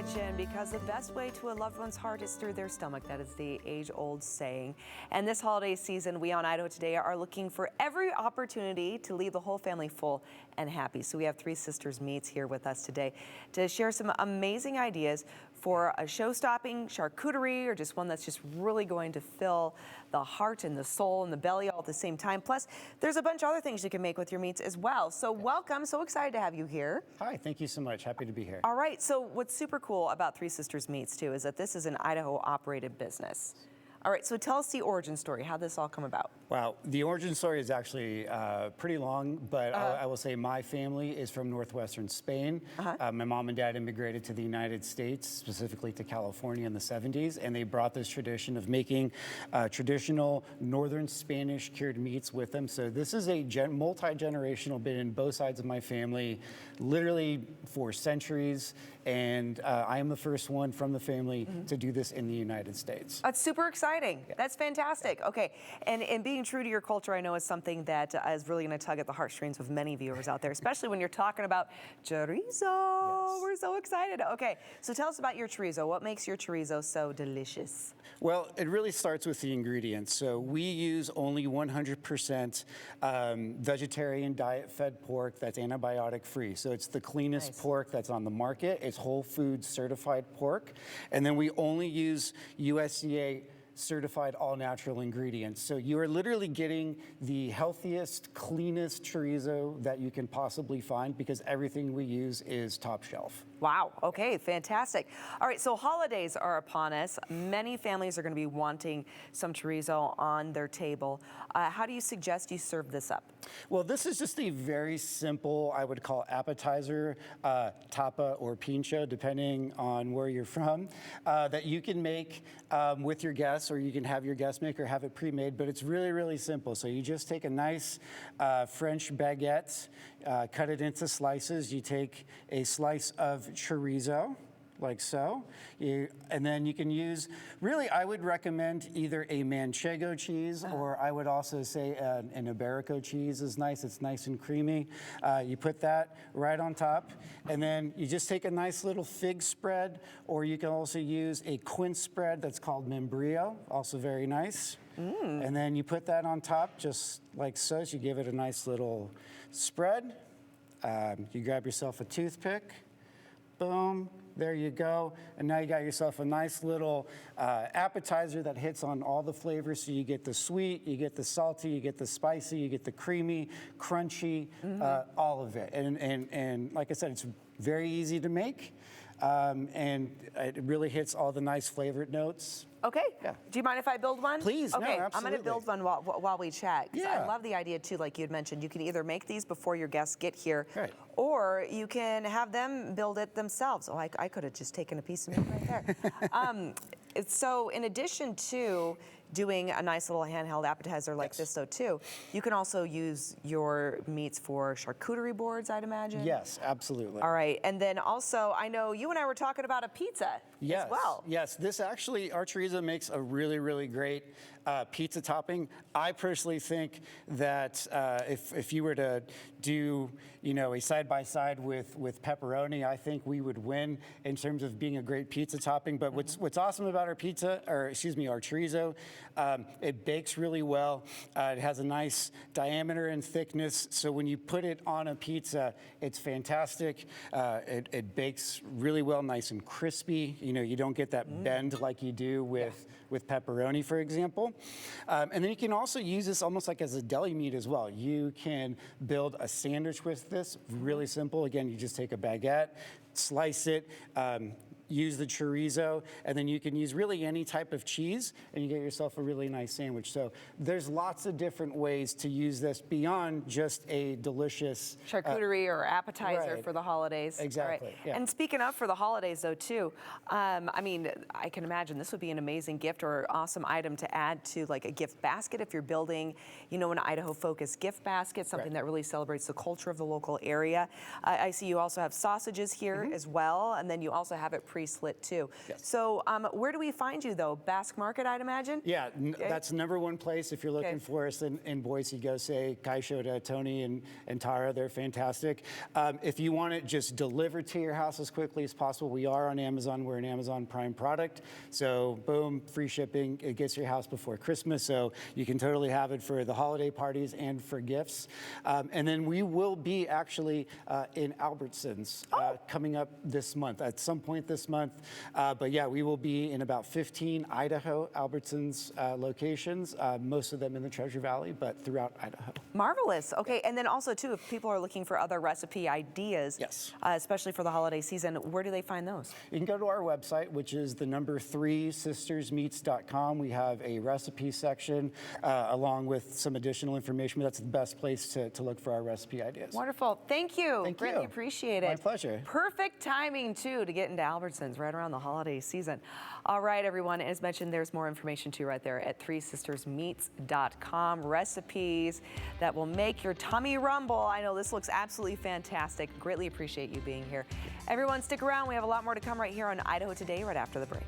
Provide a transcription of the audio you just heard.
kitchen because the best way to a loved one's heart is through their stomach. That is the age-old saying. And this holiday season, we on Idaho Today are looking for every opportunity to leave the whole family full and happy. So we have Three Sisters Meats here with us today to share some amazing ideas for a show-stopping charcuterie, or just one that's just really going to fill the heart and the soul and the belly all at the same time. Plus, there's a bunch of other things you can make with your meats as well. So welcome, so excited to have you here. Hi, thank you so much. Happy to be here. All right, so what's super cool about Three Sisters Meats too is that this is an Idaho-operated business. All right, so tell us the origin story, how this all come about. Wow, the origin story is actually pretty long, but I will say my family is from northwestern Spain. My mom and dad immigrated to the United States, specifically to California in the 70s, and they brought this tradition of making traditional northern Spanish cured meats with them. So this is a multi-generational, been in both sides of my family, literally for centuries, and I am the first one from the family to do this in the United States. That's super exciting. Yeah. That's fantastic. Okay, and being true to your culture, I know, is something that is really going to tug at the heartstrings of many viewers out there, especially when you're talking about chorizo. Yes. We're so excited. Okay, so tell us about your chorizo. What makes your chorizo so delicious? Well, it really starts with the ingredients. So we use only 100% vegetarian diet-fed pork that's antibiotic-free. So it's the cleanest pork that's on the market. It's Whole Foods certified pork. And then we only use USDA certified all-natural ingredients. So you are literally getting the healthiest, cleanest chorizo that you can possibly find because everything we use is top shelf. Wow, okay, fantastic. All right, so holidays are upon us. Many families are going to be wanting some chorizo on their table. How do you suggest you serve this up? Well, this is just a very simple, I would call appetizer, tapa or pincho, depending on where you're from, that you can make with your guests, or you can have your guest make or have it pre-made, but it's really, really simple. So you just take a nice French baguette, cut it into slices. You take a slice of chorizo, like so, and then you can use, really I would recommend either a manchego cheese, or I would also say an Iberico cheese is nice. It's nice and creamy. You put that right on top, and then you just take a nice little fig spread, or you can also use a quince spread that's called membrillo, also very nice. And then you put that on top just like so. So you give it a nice little spread. You grab yourself a toothpick. Boom, there you go. And now you got yourself a nice little appetizer that hits on all the flavors. So you get the sweet, you get the salty, you get the spicy, you get the creamy, crunchy, all of it. And like I said, it's very easy to make. And it really hits all the nice flavored notes. Okay. Yeah. Do you mind if I build one? Please. Okay. No, absolutely. I'm going to build one while we chat. Yeah. I love the idea too, like you had mentioned. You can either make these before your guests get here, right, or you can have them build it themselves. Oh, I could have just taken a piece of meat right there. So in addition to doing a nice little handheld appetizer like this though too, you can also use your meats for charcuterie boards, I'd imagine. Yes, absolutely. All right, and then also I know you and I were talking about a pizza as well. Yes, this actually, our chorizo makes a really, really great pizza topping. I personally think that if you were to do, you know, a side-by-side with pepperoni, I think we would win in terms of being a great pizza topping. But what's awesome about our pizza, or excuse me, our chorizo, it bakes really well. It has a nice diameter and thickness, so when you put it on a pizza, it's fantastic. It bakes really well, nice and crispy. You know, you don't get that bend like you do with pepperoni, for example. And then you can also use this almost like as a deli meat as well. You can build a sandwich with this, really simple. Again, you just take a baguette, slice it, use the chorizo, and then you can use really any type of cheese, and you get yourself a really nice sandwich. So there's lots of different ways to use this beyond just a delicious charcuterie or appetizer for the holidays. Exactly. Right. Yeah. And speaking of for the holidays though too, I mean, I can imagine this would be an amazing gift or awesome item to add to like a gift basket if you're building, you know, an Idaho-focused gift basket, something that really celebrates the culture of the local area. I see you also have sausages here as well, and then you also have it pre pre-slit too. Yes. So where do we find you though? Basque Market, I'd imagine? Yeah, that's #1 place. If you're looking for us in Boise, go say Kaisho to Tony and Tara. They're fantastic. If you want it just delivered to your house as quickly as possible, we are on Amazon. We're an Amazon Prime product. So boom, free shipping. It gets to your house before Christmas. So you can totally have it for the holiday parties and for gifts. And then we will be actually in Albertsons coming up this month, at some point this month. But yeah, we will be in about 15 Idaho Albertsons locations, most of them in the Treasure Valley, but throughout Idaho. Marvelous. Okay, and then also too, if people are looking for other recipe ideas, Yes. Especially for the holiday season, where do they find those? You can go to our website, which is the number 3sistersmeats.com. We have a recipe section along with some additional information, but that's the best place to look for our recipe ideas. Wonderful. Thank you. Thank Greatly you. appreciate it. My pleasure. Perfect timing, too, to get into Albertsons right around the holiday season. All right, everyone. As mentioned, there's more information, too, right there at 3sistersmeats.com. Recipes that will make your tummy rumble. I know this looks absolutely fantastic. Greatly appreciate you being here. Everyone, stick around. We have a lot more to come right here on Idaho Today right after the break.